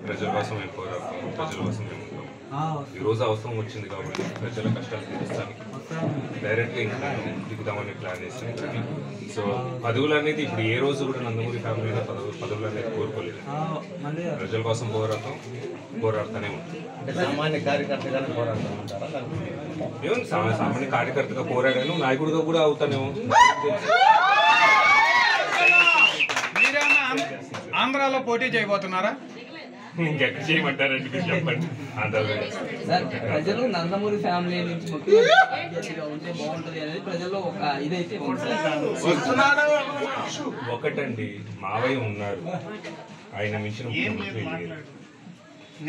ప్రజల కోసం అయిపోరాడు, ప్రజల కోసం ఏముంటాం. ఈరోజు అవసరం వచ్చింది కాబట్టి ప్రజల కష్టాలు తీర్చడానికి డైరెక్ట్గా ఇంకా దిగుదామని ప్లాన్ చేస్తాం. సో పదవులు అనేది ఇప్పుడు ఏ రోజు కూడా నందమూరి ఫ్యామిలీలో పదవులు అనేది కోరుకోలేదు. ప్రజల కోసం పోరాడుతూనే ఉంటాం. సామాన్య కార్యకర్తగానే పోరాడుతూ ఉంటారా? ఏమో సామాన్య కార్యకర్తగా పోరాడాను, నాయకుడిగా కూడా అవుతానేమో. మీరేమన్నా ఆంధ్రాలో పోటీ చేయబోతున్నారా? ఇంకెక్కడ చేయమంటారండి మీరు చెప్పండి. సార్, ప్రజలు నందమూరి ఫ్యామిలీ నుంచి ముఖ్యమంత్రిగా ఉంటే బాగుంటుంది అనేది ప్రజల్లో ఒక ఇదైతే ఒకటండి, మావయ్య ఉన్నారు, ఆయన మించిన ముఖ్యమంత్రి లేదు.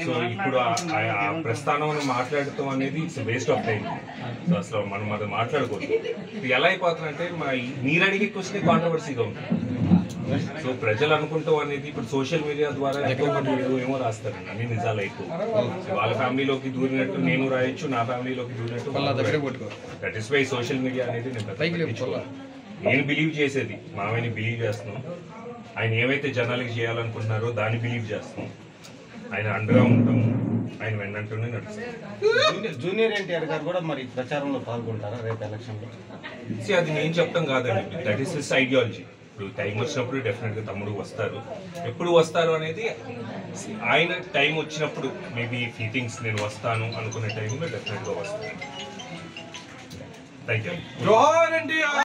సో ఇప్పుడు ఆ ప్రస్థానం మాట్లాడటం అనేది it's waste of time. So అసలు మనం అది మాట్లాడుకోవచ్చు. ఇది ఎలా అయిపోతుందంటే మీరు అడిగే క్వశ్చన్ కాంట్రవర్సీగా ఉంటుంది. సో ప్రజలు అనుకుంటాం అనేది ఇప్పుడు సోషల్ మీడియా ద్వారా ఏమో రాస్తారండి, అన్ని నిజాలు ఎక్కువ. వాళ్ళ ఫ్యామిలీలోకి దూరినట్టు నేను రాయొచ్చు, నా ఫ్యామిలీలోకి దూరినట్టు. That is why social media అనేది నేను బిలీవ్ చేసేది, మావయ్యని బిలీవ్ చేస్తున్నాం. ఆయన ఏవైతే జనాలకి చేయాలనుకుంటున్నారో దాన్ని బిలీవ్ చేస్తున్నాం. ఆయన అండగా ఉంటాము, ఆయన వెన్నంటూనే నడుస్తాం. జూనియర్ ఎన్టీఆర్ గారు కూడా మరి ప్రచారంలో పాల్గొంటారా రేపు ఎలక్షన్లో? అది నేను చెప్తాం కాదండి, దట్ ఈస్ హిస్ ఐడియాలజీ. ఇప్పుడు టైం వచ్చినప్పుడు డెఫినెట్గా తమ్ముడు వస్తారు. ఎప్పుడు వస్తారు అనేది ఆయన టైం వచ్చినప్పుడు, మేబీ ఫీటింగ్స్ నేను వస్తాను అనుకునే టైంలో డెఫినెట్గా వస్తాను. Thank you.